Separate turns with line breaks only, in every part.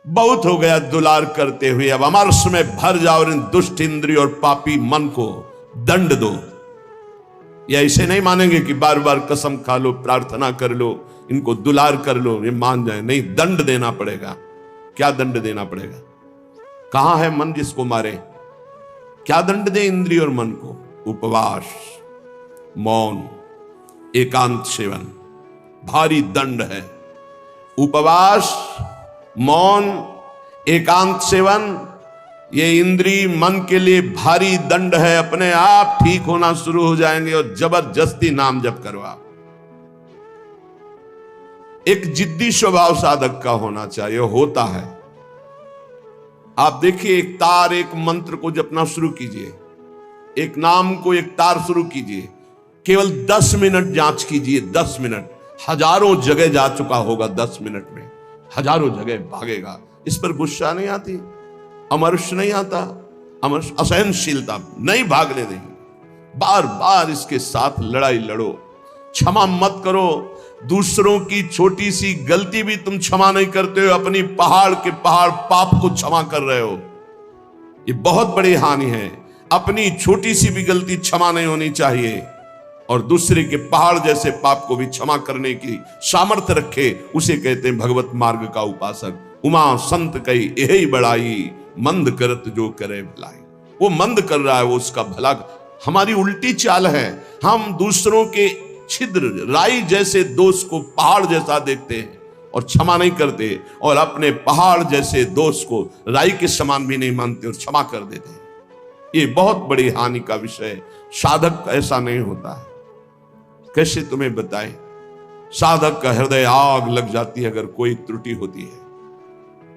बहुत हो गया दुलार करते हुए, अब अमरस में भर जाओ और इन दुष्ट इंद्रिय और पापी मन को दंड दो। ये ऐसे नहीं मानेंगे कि बार बार कसम खा लो, प्रार्थना कर लो, इनको दुलार कर लो, ये मान जाए। नहीं, दंड देना पड़ेगा। क्या दंड देना पड़ेगा? कहां है मन जिसको मारे? क्या दंड दे इंद्रिय और मन को? उपवास, मौन, एकांत सेवन, भारी दंड है। उपवास, मौन, एकांत सेवन, ये इंद्रिय मन के लिए भारी दंड है। अपने आप ठीक होना शुरू हो जाएंगे और जबरदस्ती नाम जप करवा। एक जिद्दी स्वभाव साधक का होना चाहिए, होता है। आप देखिए, एक तार, एक मंत्र को जपना शुरू कीजिए, एक नाम को एक तार शुरू कीजिए, केवल 10 मिनट जांच कीजिए। 10 मिनट, हजारों जगह जा चुका होगा। 10 मिनट में हजारों जगह भागेगा। इस पर गुस्सा नहीं आती, अमर्ष नहीं आता, अमर्ष असहनशीलता नहीं भागने देंगे। बार बार इसके साथ लड़ाई लड़ो, क्षमा मत करो। दूसरों की छोटी सी गलती भी तुम क्षमा नहीं करते हो, अपनी पहाड़ के पहाड़ पाप को क्षमा कर रहे हो। ये बहुत बड़ी हानि है। अपनी छोटी सी भी गलती क्षमा नहीं होनी चाहिए, और दूसरे के पहाड़ जैसे पाप को भी क्षमा करने की सामर्थ्य रखे, उसे कहते हैं भगवत मार्ग का उपासक। उमा संत कही यही बड़ाई, मंद करत जो करे भलाई। वो मंद कर रहा है, वो उसका भला। हमारी उल्टी चाल है, हम दूसरों के छिद्र राई जैसे दोष को पहाड़ जैसा देखते हैं और क्षमा नहीं करते, और अपने पहाड़ जैसे दोष को राई के समान भी नहीं मानते और क्षमा कर देते हैं। ये बहुत बड़ी हानि का विषय है। साधक ऐसा नहीं होता है। कैसे तुम्हें बताएं? साधक का हृदय आग लग जाती है अगर कोई त्रुटि होती है।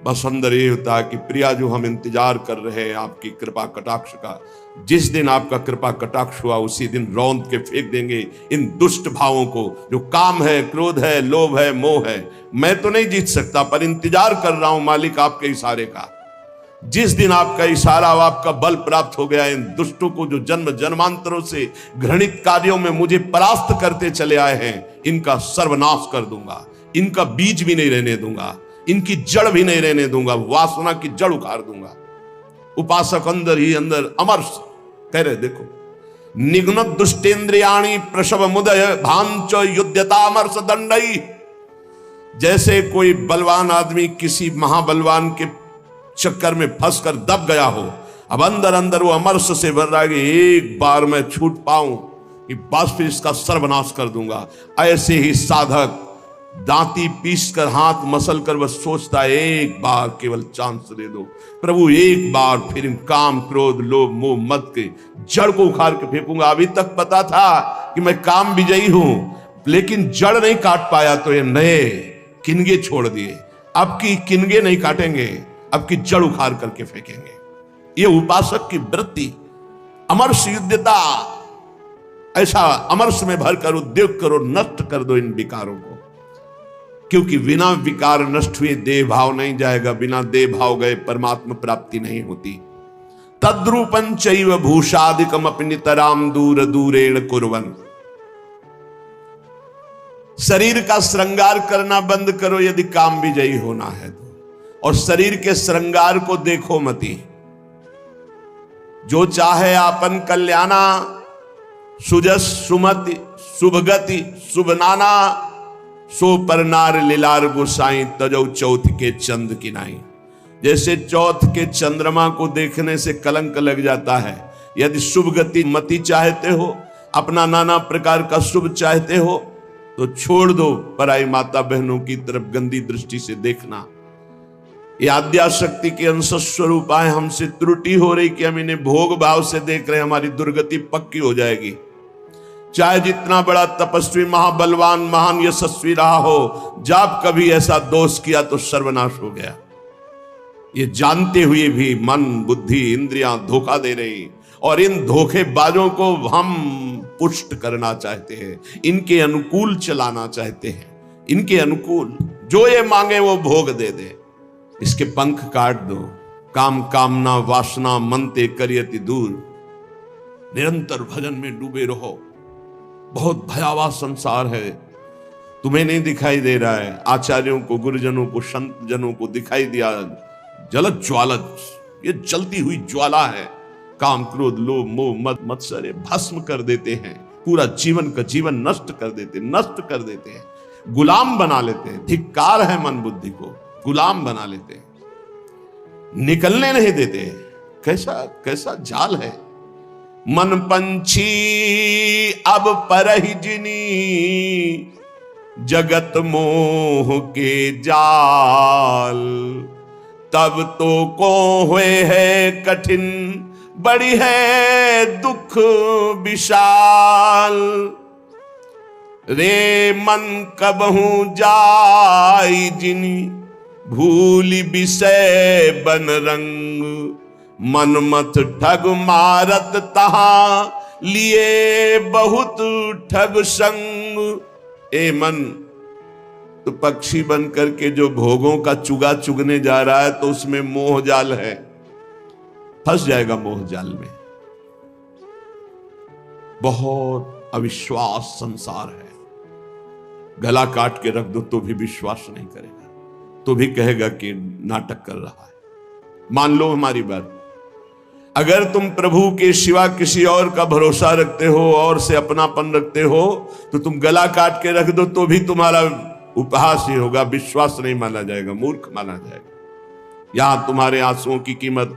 बस अंदर ये होता है कि प्रिया, जो हम इंतजार कर रहे हैं आपकी कृपा कटाक्ष का, जिस दिन आपका कृपा कटाक्ष हुआ उसी दिन रौंद के फेंक देंगे इन दुष्ट भावों को, जो काम है, क्रोध है, लोभ है, मोह है। मैं तो नहीं जीत सकता, पर इंतजार कर रहा हूं मालिक आपके इशारे का। जिस दिन आपका इशारा, आपका बल प्राप्त हो गया, इन दुष्टों को जो जन्म जन्मांतरों से घृणित कार्यों में मुझे परास्त करते चले आए हैं, इनका सर्वनाश कर दूंगा। इनका बीज भी नहीं रहने दूंगा, इनकी जड़ भी नहीं रहने दूंगा, वासना की जड़ उखाड़ दूंगा। उपासक अंदर ही अंदर अमर्ष कह रहे, देखो, निघ्नत दुष्टेंद्रियाणी प्रसव मुदय भांच युद्धतामर्ष दंडई। जैसे कोई बलवान आदमी किसी महाबलवान के चक्कर में फंसकर दब गया हो, अब अंदर अंदर वो अमर्ष से भर रहा है कि एक बार मैं छूट पाऊं कि बस फिर इसका सर्वनाश कर दूंगा। ऐसे ही साधक दांती पीस कर, हाथ मसल कर बस सोचता है, एक बार केवल चांस दे दो प्रभु, एक बार फिर इन काम, क्रोध, लोभ, मोह, मत के जड़ को उखाड़ के फेंकूंगा। अभी तक पता था कि मैं काम विजयी हूं, लेकिन जड़ नहीं काट पाया तो ये नए किनगे छोड़ दिए। अब की किनगे नहीं काटेंगे, अब की जड़ उखाड़ करके फेंकेंगे। ये उपासक की वृत्ति, अमर्ष युद्धता। ऐसा अमर्ष में भरकर उद्योग करो, नष्ट कर दो इन विकारों को, क्योंकि बिना विकार नष्ट हुए देह भाव नहीं जाएगा। बिना देह भाव गए परमात्मा प्राप्ति नहीं होती। तद्रूपं चैव भूषादिकम अपनितराम दूर दूरेण कुर्वन्। शरीर का श्रृंगार करना बंद करो यदि काम विजयी होना है तो, और शरीर के श्रृंगार को देखो मती। जो चाहे आपन कल्याणा, सुजस सुमति शुभगति शुभ नाना, सो पर नार लीलार गोसाई तजौ चौथ के चंद की नाई। जैसे चौथ के चंद्रमा को देखने से कलंक लग जाता है, यदि शुभ गति मति चाहते हो, अपना नाना प्रकार का शुभ चाहते हो, तो छोड़ दो पराई माता बहनों की तरफ गंदी दृष्टि से देखना। ये आद्या शक्ति के अंश स्वरूप आए, हमसे त्रुटि हो रही कि हम इन्हें भोग भाव से देख रहे हैं, हमारी दुर्गति पक्की हो जाएगी। चाहे जितना बड़ा तपस्वी, महाबलवान, महान यशस्वी रहा हो, जब कभी ऐसा दोष किया तो सर्वनाश हो गया। ये जानते हुए भी मन, बुद्धि, इंद्रियां धोखा दे रही, और इन धोखेबाजों को हम पुष्ट करना चाहते हैं, इनके अनुकूल चलाना चाहते हैं, इनके अनुकूल जो ये मांगे वो भोग दे दे। इसके पंख काट दो। काम कामना वासना मनते करियति दूर। निरंतर भजन में डूबे रहो। बहुत भयावह संसार है। तुम्हें नहीं दिखाई दे रहा है, आचार्यों को, गुरुजनों को, संत जनों को दिखाई दिया जलद ज्वाला, ये जलती हुई ज्वाला है। काम, क्रोध, लोभ, मोह, मद, मत्सर भस्म कर देते हैं, पूरा जीवन का जीवन नष्ट कर देते हैं, गुलाम बना लेते हैं। धिक्कार है मन बुद्धि को, गुलाम बना लेते हैं, निकलने नहीं देते। कैसा कैसा जाल है। मन पंछी अब परहि जिनी, जगत मोह के जाल। तब तो को हुए है कठिन, बड़ी है दुख विशाल। रे मन कबहू जाई जिनी, भूली विषय बन रंग। मन मत ठग मारत तहां, लिए बहुत ठग संग। ए मन, तो पक्षी बन करके जो भोगों का चुगा चुगने जा रहा है, तो उसमें मोह जाल है, फंस जाएगा मोह जाल में। बहुत अविश्वास संसार है। गला काट के रख दो तो भी विश्वास नहीं करेगा, तो भी कहेगा कि नाटक कर रहा है। मान लो हमारी बात, अगर तुम प्रभु के सिवा किसी और का भरोसा रखते हो और से अपनापन रखते हो, तो तुम गला काट के रख दो तो भी तुम्हारा उपहास ही होगा, विश्वास नहीं माना जाएगा, मूर्ख माना जाएगा। यहां तुम्हारे आंसुओं की कीमत,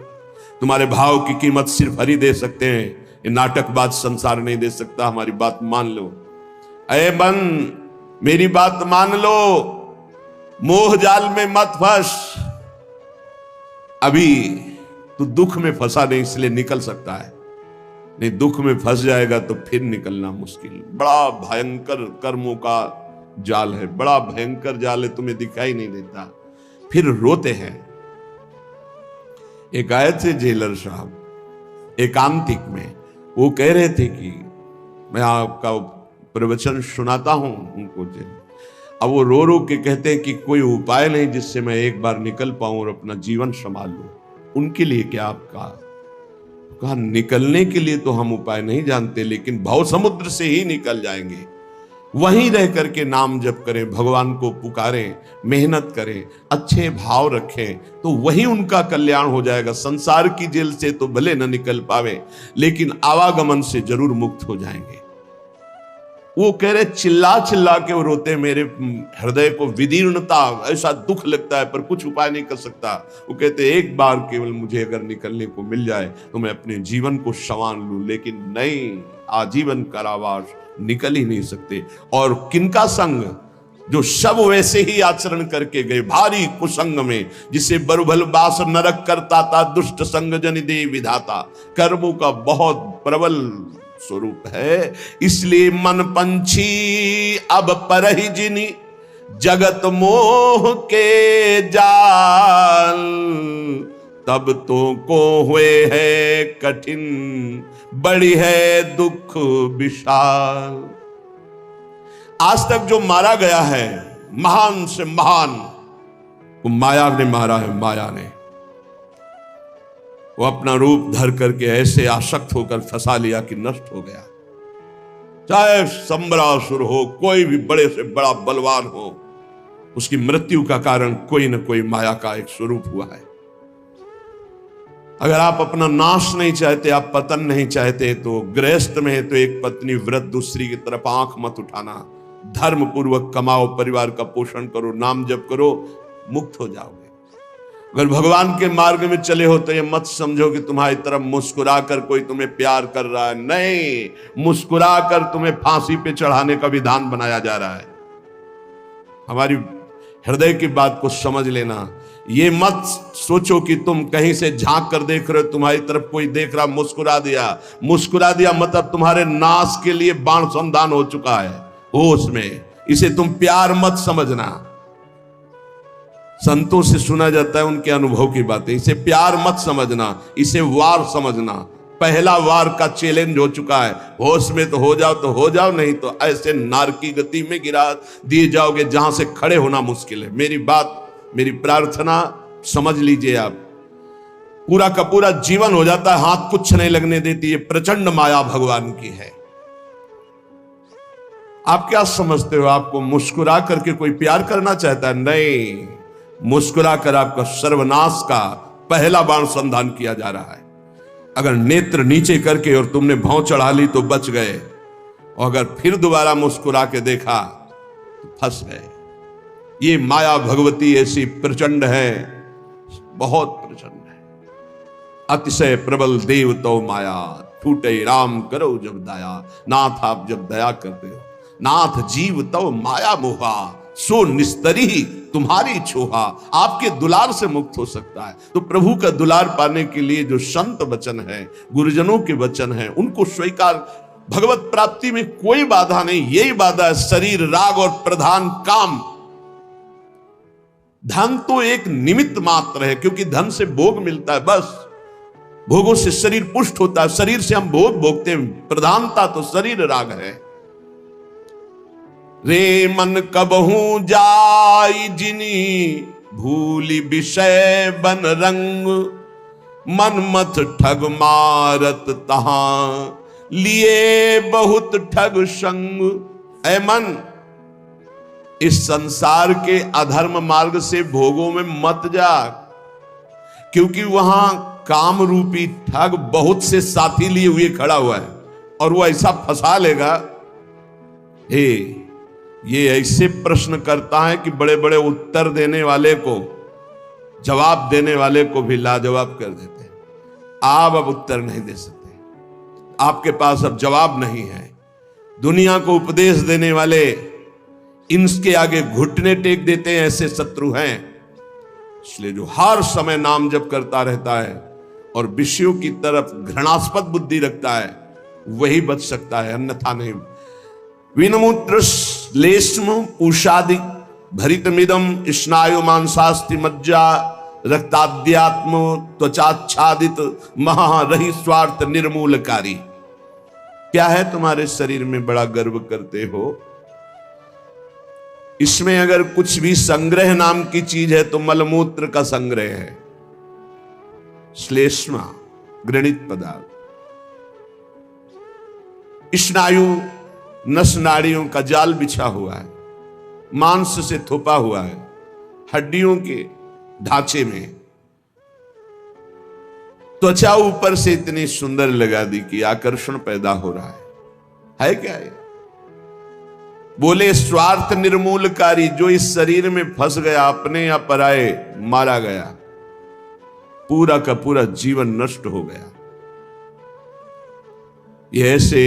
तुम्हारे भाव की कीमत सिर्फ हरि दे सकते हैं। ये नाटकबाज संसार नहीं दे सकता। हमारी बात मान लो। अरे मन, मेरी बात मान लो, मोह जाल में मत फंस। अभी तो दुख में फंसा नहीं, इसलिए निकल सकता है, नहीं दुख में फंस जाएगा तो फिर निकलना मुश्किल। बड़ा भयंकर कर्मों का जाल है, बड़ा भयंकर जाल है, तुम्हें दिखाई नहीं देता, फिर रोते हैं। एक आए थे जेलर साहब एकांतिक में, वो कह रहे थे कि मैं आपका प्रवचन सुनाता हूं उनको जेल। अब वो रो रो के कहते हैं कि कोई उपाय नहीं जिससे मैं एक बार निकल पाऊं और अपना जीवन संभाल लूं। उनके लिए क्या आपका? कहा निकलने के लिए तो हम उपाय नहीं जानते, लेकिन भव समुद्र से ही निकल जाएंगे। वहीं रह करके नाम जप करें, भगवान को पुकारें, मेहनत करें, अच्छे भाव रखें, तो वही उनका कल्याण हो जाएगा। संसार की जेल से तो भले न निकल पावे, लेकिन आवागमन से जरूर मुक्त हो जाएंगे। वो कह रहे चिल्ला चिल्ला के वो रोते, मेरे हृदय को विदीर्णता, ऐसा दुख लगता है पर कुछ उपाय नहीं कर सकता। वो कहते एक बार केवल मुझे अगर निकलने को मिल जाए तो मैं अपने जीवन को संवार लूं, लेकिन नहीं, आजीवन कारावास, निकल ही नहीं सकते। और किनका संग? जो सब वैसे ही आचरण करके गए, भारी कुसंग में, जिसे बरुभल बास नरक करता था, दुष्ट संग जन दे विधाता। कर्मों का बहुत प्रबल स्वरूप है। इसलिए मन पंछी अब परहि जिनी, जगत मोह के जाल। तब तो को हुए है कठिन, बड़ी है दुख विशाल। आज तक जो मारा गया है, महान से महान, वो माया ने मारा है। माया ने वो अपना रूप धर करके ऐसे आसक्त होकर फंसा लिया कि नष्ट हो गया। चाहे संबरासुर हो, कोई भी बड़े से बड़ा बलवान हो, उसकी मृत्यु का कारण कोई न कोई माया का एक स्वरूप हुआ है। अगर आप अपना नाश नहीं चाहते, आप पतन नहीं चाहते, तो गृहस्थ में है तो एक पत्नी व्रत, दूसरी की तरफ आंख मत उठाना। धर्म पूर्वक कमाओ, परिवार का पोषण करो, नाम जप करो, मुक्त हो जाओगे। अगर भगवान के मार्ग में चले हो तो ये मत समझो कि तुम्हारी तरफ मुस्कुरा कर कोई तुम्हें प्यार कर रहा है। नहीं, मुस्कुरा कर तुम्हें फांसी पे चढ़ाने का विधान बनाया जा रहा है। हमारी हृदय की बात को समझ लेना। ये मत सोचो कि तुम कहीं से झांक कर देख रहे हो, तुम्हारी तरफ कोई देख रहा, मुस्कुरा दिया मतलब तुम्हारे नाश के लिए बाण संधान हो चुका है होश में। इसे तुम प्यार मत समझना। संतों से सुना जाता है उनके अनुभव की बातें, इसे प्यार मत समझना, इसे वार समझना। पहला वार का चैलेंज हो चुका है। होश में तो हो जाओ, नहीं तो ऐसे नार की गति में गिरा दिए जाओगे जहां से खड़े होना मुश्किल है। मेरी बात, मेरी प्रार्थना समझ लीजिए आप। पूरा का पूरा जीवन हो जाता है, हाथ कुछ नहीं लगने देती। ये प्रचंड माया भगवान की है। आप क्या समझते हो आपको मुस्कुरा करके कोई प्यार करना चाहता है? नहीं, मुस्कुरा कर आपका सर्वनाश का पहला बाण संधान किया जा रहा है। अगर नेत्र नीचे करके और तुमने भौं चढ़ा ली तो बच गए, और अगर फिर दोबारा मुस्कुरा के देखा तो फंस गए। ये माया भगवती ऐसी प्रचंड है, बहुत प्रचंड है। अतिशय प्रबल देव तो माया, छूटे राम करो जब दया। नाथ आप जब दया करते हो, नाथ जीव तो माया मोहा, सो निस्तरी तुम्हारी छोहा। आपके दुलार से मुक्त हो सकता है। तो प्रभु का दुलार पाने के लिए जो संत वचन है, गुरुजनों के वचन है, उनको स्वीकार। भगवत प्राप्ति में कोई बाधा नहीं, यही बाधा है शरीर, राग और प्रधान काम। धन तो एक निमित्त मात्र है, क्योंकि धन से भोग मिलता है, बस भोगों से शरीर पुष्ट होता है, शरीर से हम भोग भोगते हैं। प्रधानता तो शरीर राग है। रे मन कबहू जाई जिनी, भूली विषय बन रंग। मन मत ठग मारत तहां, लिए बहुत ठग संग। ऐ मन, इस संसार के अधर्म मार्ग से भोगों में मत जा, क्योंकि वहां काम रूपी ठग बहुत से साथी लिए हुए खड़ा हुआ है, और वो ऐसा फंसा लेगा। ये ऐसे प्रश्न करता है कि बड़े बड़े उत्तर देने वाले को, जवाब देने वाले को भी लाजवाब कर देते हैं। आप अब उत्तर नहीं दे सकते, आपके पास अब जवाब नहीं है। दुनिया को उपदेश देने वाले इनके आगे घुटने टेक देते हैं, ऐसे शत्रु हैं। इसलिए जो हर समय नाम जप करता रहता है और विषयों की तरफ घृणास्पद बुद्धि रखता है, वही बच सकता है, अन्यथा नहीं। विनमूत्र श्लेष्म उषादि भरितमिदम स्नायु मांसास्ति मज्जा, रक्ताद्यात्म त्वचाच्छादित महारहि स्वार्थ निर्मूलकारी। क्या है तुम्हारे शरीर में बड़ा गर्व करते हो? इसमें अगर कुछ भी संग्रह नाम की चीज है तो मलमूत्र का संग्रह है। श्लेष्मा घृणित पदार्थ, स्नायु नस नाड़ियों का जाल बिछा हुआ है, मांस से थोपा हुआ है, हड्डियों के ढांचे में। त्वचा ऊपर से इतनी सुंदर लगा दी कि आकर्षण पैदा हो रहा है क्या ये? बोले स्वार्थ निर्मूलकारी, जो इस शरीर में फंस गया, अपने या पराए मारा गया, पूरा का पूरा जीवन नष्ट हो गया। ये ऐसे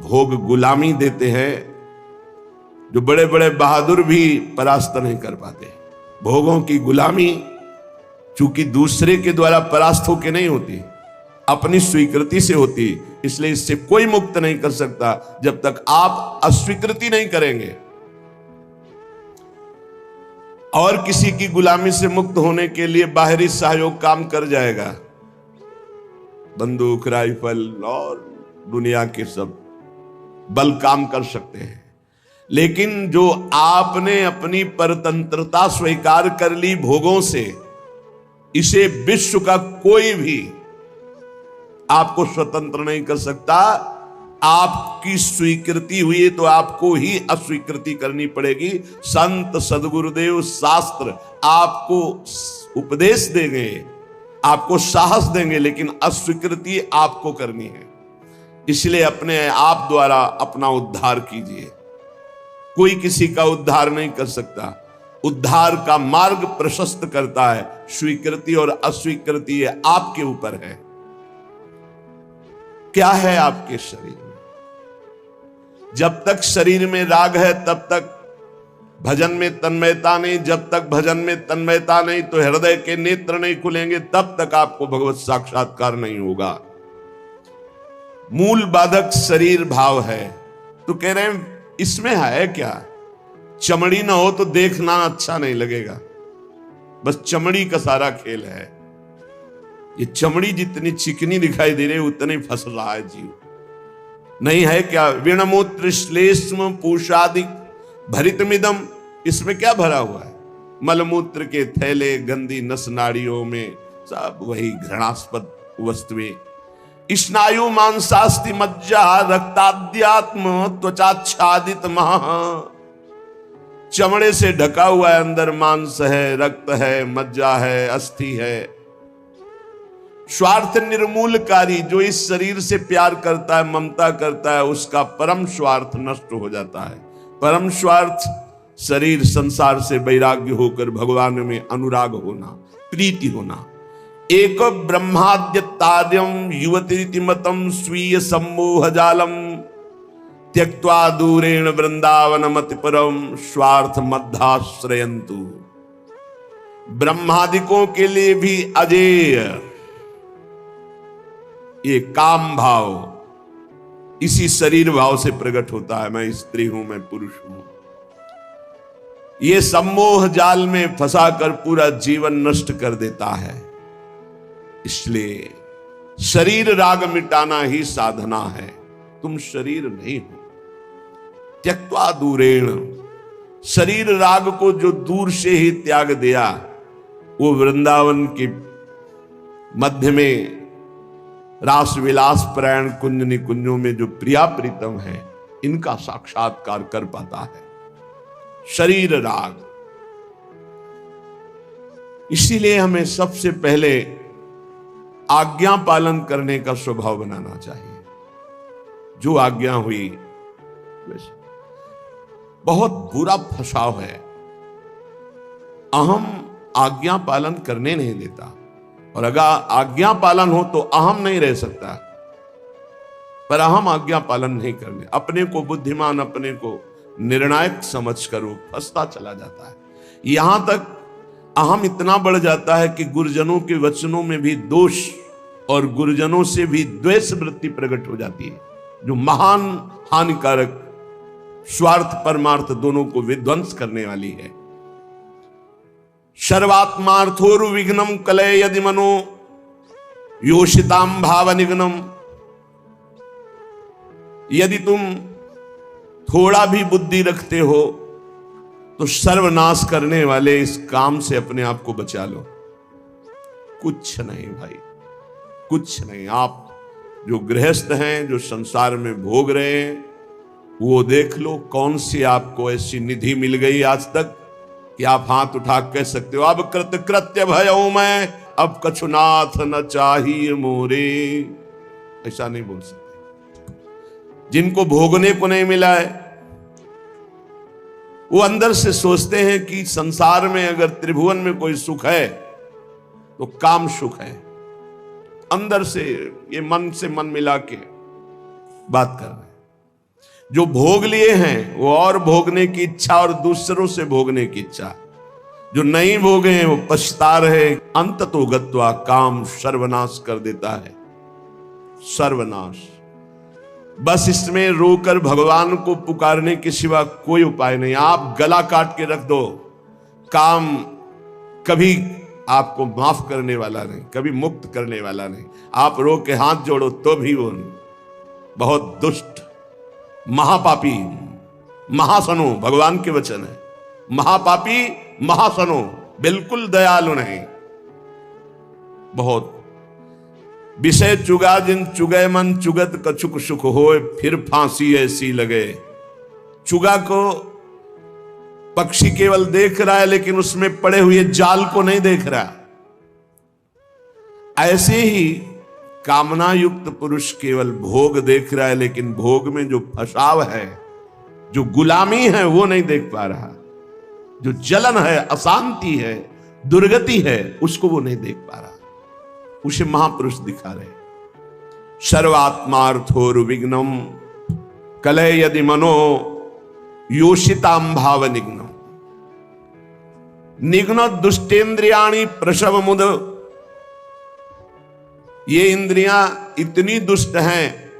भोग गुलामी देते हैं जो बड़े बड़े बहादुर भी परास्त नहीं कर पाते। भोगों की गुलामी चूंकि दूसरे के द्वारा परास्त होकर नहीं होती, अपनी स्वीकृति से होती, इसलिए इससे कोई मुक्त नहीं कर सकता जब तक आप अस्वीकृति नहीं करेंगे। और किसी की गुलामी से मुक्त होने के लिए बाहरी सहयोग काम कर जाएगा, बंदूक, राइफल और दुनिया के सब बल काम कर सकते हैं। लेकिन जो आपने अपनी परतंत्रता स्वीकार कर ली भोगों से, इसे विश्व का कोई भी आपको स्वतंत्र नहीं कर सकता। आपकी स्वीकृति हुई तो आपको ही अस्वीकृति करनी पड़ेगी। संत सदगुरुदेव शास्त्र आपको उपदेश देंगे, आपको साहस देंगे, लेकिन अस्वीकृति आपको करनी है। इसलिए अपने आप द्वारा अपना उद्धार कीजिए। कोई किसी का उद्धार नहीं कर सकता। उद्धार का मार्ग प्रशस्त करता है स्वीकृति और अस्वीकृति, ये आपके ऊपर है। क्या है आपके शरीर में? जब तक शरीर में राग है तब तक भजन में तन्मयता नहीं। जब तक भजन में तन्मयता नहीं तो हृदय के नेत्र नहीं खुलेंगे, तब तक आपको भगवत साक्षात्कार नहीं होगा। मूल बाधक शरीर भाव है। तो कह रहे हैं इसमें है क्या? चमड़ी ना हो तो देखना अच्छा नहीं लगेगा, बस चमड़ी का सारा खेल है। ये चमड़ी जितनी चिकनी दिखाई दे रही है उतने फंस रहा है जीव। नहीं है क्या? विणमूत्र श्लेष्म पूषादि भरितमिदम, इसमें क्या भरा हुआ है? मलमूत्र के थैले, गंदी नस नाड़ियों में सब वही घृणास्पद वस्तुएं। स्नायु मांसास्ति मज्जा रक्ताद्यात्म त्वचाच्छादित महा। चमड़े से ढका हुआ है, अंदर मांस है, रक्त है, मज्जा है, अस्थि है। स्वार्थ निर्मूलकारी, जो इस शरीर से प्यार करता है, ममता करता है, उसका परम स्वार्थ नष्ट हो जाता है। परम स्वार्थ शरीर संसार से वैराग्य होकर भगवान में अनुराग होना, प्रीति होना। एक ब्रह्माद्य तार्यम युवती मतम स्वीय सम्मोह जालम त्यक्त्वा दूरेण वृंदावन मति परम स्वार्थ मध्याश्रयंतु। ब्रह्मादिकों के लिए भी अजेय ये काम भाव इसी शरीर भाव से प्रकट होता है। मैं स्त्री हूं, मैं पुरुष हूं। ये सम्मोह जाल में फंसाकर पूरा जीवन नष्ट कर देता है। इसलिए शरीर राग मिटाना ही साधना है। तुम शरीर नहीं हो। त्यक्त्वा दूरेण, शरीर राग को जो दूर से ही त्याग दिया, वो वृंदावन के मध्य में रास विलास प्रायण कुंज निकुंजों में जो प्रिया प्रीतम है, इनका साक्षात्कार कर पाता है। शरीर राग। इसीलिए हमें सबसे पहले आज्ञा पालन करने का स्वभाव बनाना चाहिए। जो आज्ञा हुई, बहुत बुरा फसाव है। अहम आज्ञा पालन करने नहीं देता, और अगर आज्ञा पालन हो तो अहम नहीं रह सकता। पर अहम आज्ञा पालन नहीं करने, अपने को बुद्धिमान, अपने को निर्णायक समझकर वो फंसता चला जाता है। यहां तक अहम इतना बढ़ जाता है कि गुरुजनों के वचनों में भी दोष और गुरुजनों से भी द्वेष वृत्ति प्रकट हो जाती है, जो महान हानिकारक, स्वार्थ परमार्थ दोनों को विध्वंस करने वाली है। सर्वात्मार्थोरु विघ्नम कलय यदि मनो योषिताम भाव निघ्नम। यदि तुम थोड़ा भी बुद्धि रखते हो तो सर्वनाश करने वाले इस काम से अपने आप को बचा लो। कुछ नहीं भाई, कुछ नहीं। आप जो गृहस्थ हैं, जो संसार में भोग रहे हैं, वो देख लो कौन सी आपको ऐसी निधि मिल गई आज तक कि आप हाथ उठा कह सकते हो, अब कृतकृत्य भयऊ मैं, अब कछुनाथ न चाहिए मोरे। ऐसा नहीं बोल सकते। जिनको भोगने को नहीं मिला है, वो अंदर से सोचते हैं कि संसार में अगर त्रिभुवन में कोई सुख है तो काम सुख है। अंदर से ये मन से मन मिला के बात कर रहे हैं। जो भोग लिए हैं वो और भोगने की इच्छा और दूसरों से भोगने की इच्छा। जो नहीं भोगे हैं वो पछता रहे। अंत तो गत्वा काम सर्वनाश कर देता है, सर्वनाश। बस इसमें रोकर भगवान को पुकारने के सिवा कोई उपाय नहीं। आप गला काट के रख दो, काम कभी आपको माफ करने वाला नहीं, कभी मुक्त करने वाला नहीं। आप रो के हाथ जोड़ो तो भी वो नहीं। बहुत दुष्ट, महापापी, महासनो, भगवान के वचन है। महापापी, महासनो, बिल्कुल दयालु नहीं। बहुत विषय चुगा जिन चुगय मन चुगत कछुक सुख होए, फिर फांसी ऐसी लगे। चुगा को पक्षी केवल देख रहा है, लेकिन उसमें पड़े हुए जाल को नहीं देख रहा। ऐसे ही कामना युक्त पुरुष केवल भोग देख रहा है, लेकिन भोग में जो फसाव है, जो गुलामी है, वो नहीं देख पा रहा। जो जलन है, अशांति है, दुर्गति है, उसको वो नहीं देख पा रहा। उसे महापुरुष दिखा रहे। सर्वात्मार्थोरु विघ्नम कलय यदि मनो योषिताम भाव निघ्नम। निघ्न दुष्टेन्द्रियाणि प्रसव मुद। ये इंद्रियां इतनी दुष्ट हैं,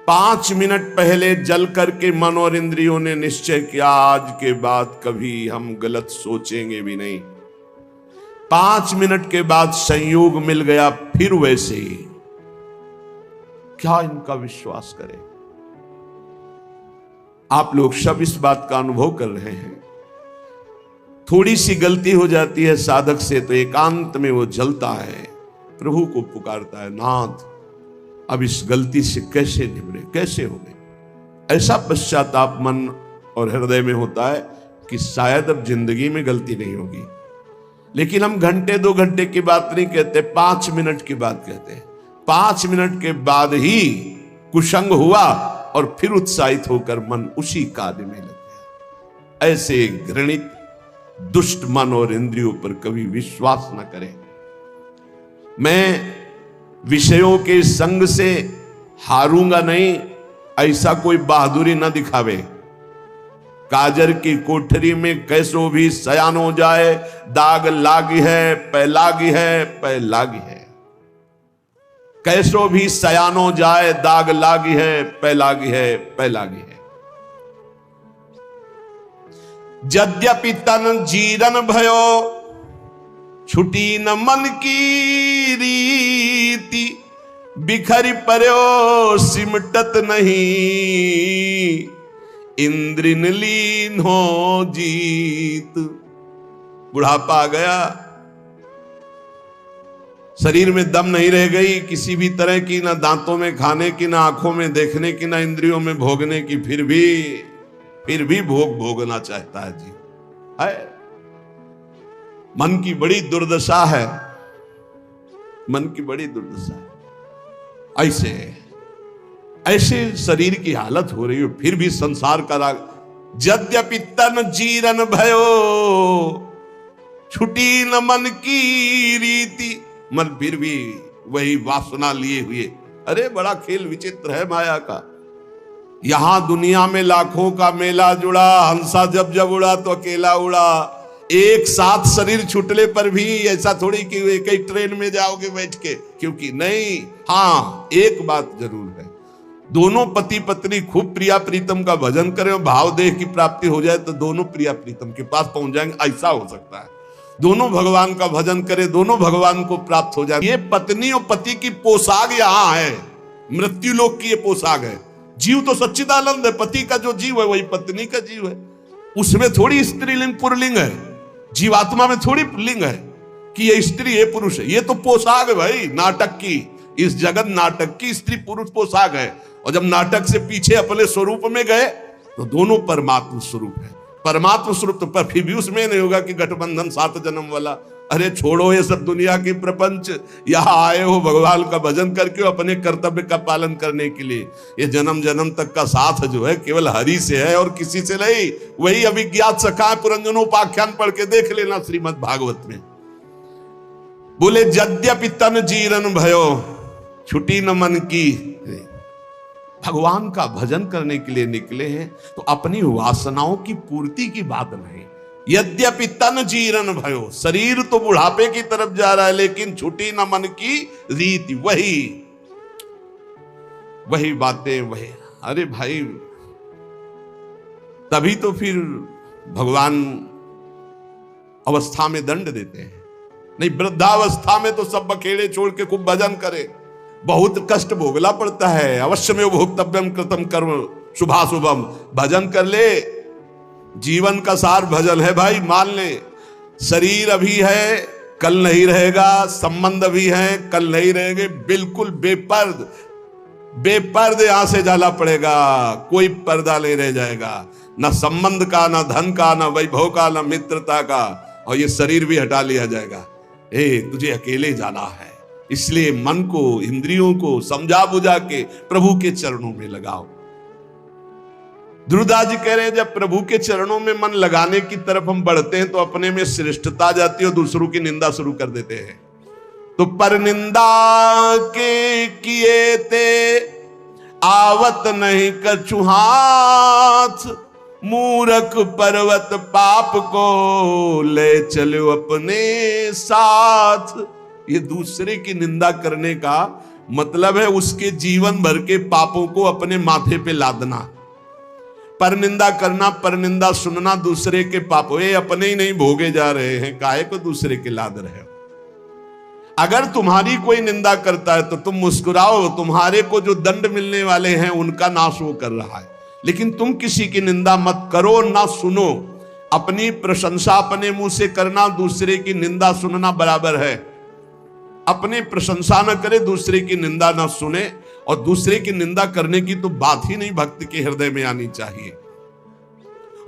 5 मिनट पहले जल करके मन और इंद्रियों ने निश्चय किया आज के बाद कभी हम गलत सोचेंगे भी नहीं। 5 मिनट के बाद संयोग मिल गया, फिर वैसे ही। क्या इनका विश्वास करें? आप लोग सब इस बात का अनुभव कर रहे हैं। थोड़ी सी गलती हो जाती है साधक से तो एकांत में वो जलता है, प्रभु को पुकारता है, नाथ अब इस गलती से कैसे निबरे, कैसे हो गए। ऐसा पश्चाताप मन और हृदय में होता है कि शायद अब जिंदगी में गलती नहीं होगी। लेकिन हम घंटे 2 घंटे की बात नहीं कहते, 5 मिनट की बात कहते हैं। 5 मिनट के बाद ही कुसंग हुआ और फिर उत्साहित होकर मन उसी कार्य में लग गया। ऐसे घृणित दुष्ट मन और इंद्रियों पर कभी विश्वास न करें। मैं विषयों के संग से हारूंगा नहीं, ऐसा कोई बहादुरी न दिखावे। काजर की कोठरी में कैसो भी सयान हो जाए, दाग लागी है पै लागी है पै लागी है। कैसो भी सयान हो जाए, दाग लागी है पै लागी है पै लागी है। यद्यपि तन जीरन भयो, छुटी न मन की रीति। बिखरी पर्यो सिमटत नहीं, इंद्रिन लीन हो जीत। बुढ़ापा आ गया, शरीर में दम नहीं रह गई किसी भी तरह की, ना दांतों में खाने की, ना आंखों में देखने की, ना इंद्रियों में भोगने की। फिर भी भोग भोगना चाहता है जी। है मन की बड़ी दुर्दशा है, मन की बड़ी दुर्दशा है। ऐसे शरीर की हालत हो रही है, फिर भी संसार का राग। यद्यपि तन जीरन भयो, छुटी न मन की रीति। मन फिर भी वही वासना लिए हुए। अरे बड़ा खेल विचित्र है माया का। यहां दुनिया में लाखों का मेला जुड़ा, हंसा जब जब उड़ा तो अकेला उड़ा। एक साथ शरीर छूटने पर भी ऐसा थोड़ी कि एक ही ट्रेन में जाओगे बैठ के, क्योंकि नहीं। हाँ, एक बात जरूर है, दोनों पति पत्नी खूब प्रिया प्रीतम का भजन करें और भाव देह की प्राप्ति हो जाए तो दोनों प्रिया प्रीतम के पास पहुंच जाएंगे, ऐसा हो सकता है। दोनों भगवान का भजन करें, दोनों भगवान को प्राप्त हो जाए। ये पत्नी और पति की पोशाक यहां है, मृत्यु लोक की ये पोशाक है। जीव तो सच्चिदानंद है, पति का जो जीव है वही पत्नी का जीव है। उसमें थोड़ी स्त्रीलिंग पुरलिंग है, जीवात्मा में थोड़ी लिंग है कि ये स्त्री है पुरुष है। ये तो पोशाक है भाई, नाटक की। इस जगत नाटक की स्त्री पुरुष पोशाक है। और जब नाटक से पीछे अपने स्वरूप में गए तो दोनों परमात्मा स्वरूप है। परमात्मा स्वरूप तो पर फिर भी उसमें नहीं होगा कि गठबंधन 7 जन्म वाला। अरे छोड़ो ये सब दुनिया की प्रपंच, यहां आए हो भगवान का भजन करके अपने कर्तव्य का पालन करने के लिए। ये जन्म जन्म तक का साथ जो है केवल हरि से है और किसी से नहीं। वही अभिज्ञात सखा पुरंजनोपाख्यान पढ़ के देख लेना श्रीमद् भागवत में। बोले यद्यपि तन जीरन भयो, छुटी न मन की। भगवान का भजन करने के लिए निकले हैं तो अपनी वासनाओं की पूर्ति की बात नहीं। यद्यपि तन जीरन भयो, शरीर तो बुढ़ापे की तरफ जा रहा है, लेकिन छुटी न मन की रीति। वही बातें वही। अरे भाई, तभी तो फिर भगवान अवस्था में दंड देते हैं। नहीं, वृद्धावस्था में तो सब बखेड़े छोड़ के खूब भजन करे। बहुत कष्ट भोगना पड़ता है। अवश्य में भोक्तव्यम कृतम कर्म शुभाशुभम। भजन कर ले, जीवन का सार भजन है भाई। मान ले, शरीर अभी है, कल नहीं रहेगा। संबंध अभी है, कल नहीं रहेंगे। बिल्कुल बेपर्द यहां से जाना पड़ेगा। कोई पर्दा नहीं रह जाएगा, ना संबंध का, ना धन का, ना वैभव का, ना मित्रता का। और ये शरीर भी हटा लिया जाएगा। तुझे अकेले जाना है। इसलिए मन को, इंद्रियों को समझा बुझा के प्रभु के चरणों में लगाओ। ध्रुवदास जी कह रहे हैं, जब प्रभु के चरणों में मन लगाने की तरफ हम बढ़ते हैं तो अपने में श्रेष्ठता आ जाती है और दूसरों की निंदा शुरू कर देते हैं। तो पर निंदा के किए ते आवत नहीं कछु हाथ। मूरख पर्वत पाप को ले चलो अपने साथ। ये दूसरे की निंदा करने का मतलब है उसके जीवन भर के पापों को अपने माथे पे लादना। परनिंदा करना, परनिंदा सुनना दूसरे के पापों, ये अपने ही नहीं भोगे जा रहे हैं, काहे को दूसरे के लाद रहे हो। अगर तुम्हारी कोई निंदा करता है तो तुम मुस्कुराओ, तुम्हारे को जो दंड मिलने वाले हैं उनका नाश वो कर रहा है। लेकिन तुम किसी की निंदा मत करो, ना सुनो। अपनी प्रशंसा अपने मुंह से करना, दूसरे की निंदा सुनना बराबर है। अपनी प्रशंसा न करे, दूसरे की निंदा न सुने। और दूसरे की निंदा करने की तो बात ही नहीं भक्त के हृदय में आनी चाहिए।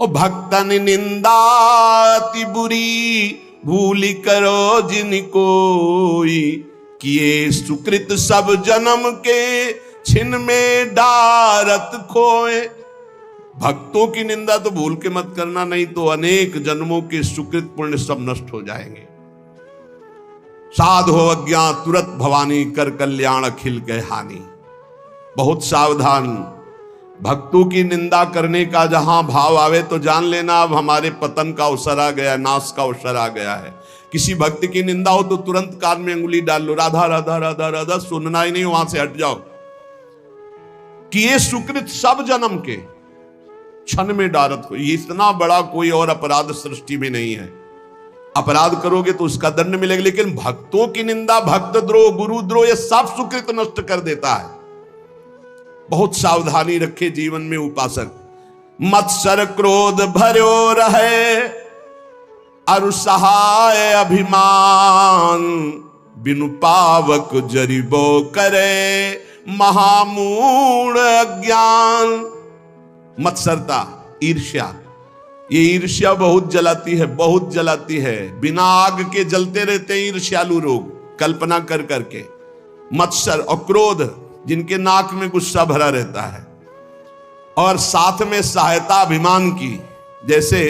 और भक्तन निंदा अति बुरी, भूली करो जिन कोई, किए सुकृत सब जन्म के, छिन में डारत खोए। भक्तों की निंदा तो भूल के मत करना, नहीं तो अनेक जन्मों के सुकृत पुण्य सब नष्ट हो जाएंगे। साध हो अज्ञान तुरत भवानी, कर कल्याण अखिल के हानि। बहुत सावधान। भक्तों की निंदा करने का जहां भाव आवे तो जान लेना अब हमारे पतन का अवसर आ गया, नाश का अवसर आ गया है। किसी भक्त की निंदा हो तो तुरंत कान में अंगुली डाल लो, राधा राधा राधा राधा, सुनना ही नहीं, वहां से हट जाओ। कि ये सुकृत सब जन्म के, क्षण में डारत हो। ये इतना बड़ा कोई और अपराध सृष्टि में नहीं है। अपराध करोगे तो उसका दंड मिलेगा, लेकिन भक्तों की निंदा, भक्त द्रोह, गुरु द्रोह, ये सब सुकृत नष्ट कर देता है। बहुत सावधानी रखे जीवन में उपासक। मत्सर क्रोध भर्यो रहे, अरु सहाय अभिमान, बिनु पावक जरिबो करे, महामूढ़ अज्ञान। मत्सरता, ईर्ष्या, ये ईर्ष्या बहुत जलाती है, बहुत जलाती है। बिना आग के जलते रहते हैं ईर्ष्यालु लोग, कल्पना कर करके। मत्सर और क्रोध, जिनके नाक में गुस्सा भरा रहता है, और साथ में सहायता अभिमान की, जैसे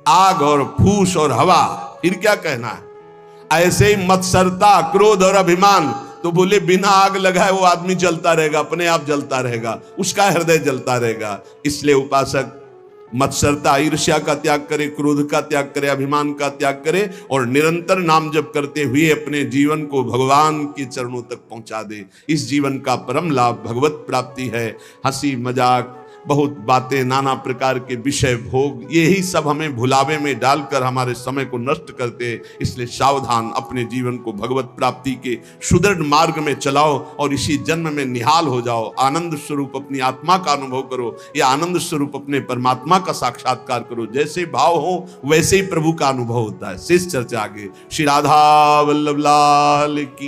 आग और फूस और हवा, फिर क्या कहना है। ऐसे ही मत्सरता, क्रोध और अभिमान, तो बोले बिना आग लगाए वो आदमी जलता रहेगा, अपने आप जलता रहेगा, उसका हृदय जलता रहेगा। इसलिए उपासक मत्सरता, ईर्ष्या का त्याग करे, क्रोध का त्याग करे, अभिमान का त्याग करे, और निरंतर नाम जप करते हुए अपने जीवन को भगवान के चरणों तक पहुंचा दे। इस जीवन का परम लाभ भगवत प्राप्ति है। हंसी मजाक, बहुत बातें, नाना प्रकार के विषय भोग, यही सब हमें भुलावे में डालकर हमारे समय को नष्ट करते। इसलिए सावधान, अपने जीवन को भगवत प्राप्ति के सुदृढ़ मार्ग में चलाओ और इसी जन्म में निहाल हो जाओ। आनंद स्वरूप अपनी आत्मा का अनुभव करो, या आनंद स्वरूप अपने परमात्मा का साक्षात्कार करो। जैसे भाव हो वैसे ही प्रभु का अनुभव होता है। शेष चर्चा आगे। श्री राधा वल्लभ लाल की।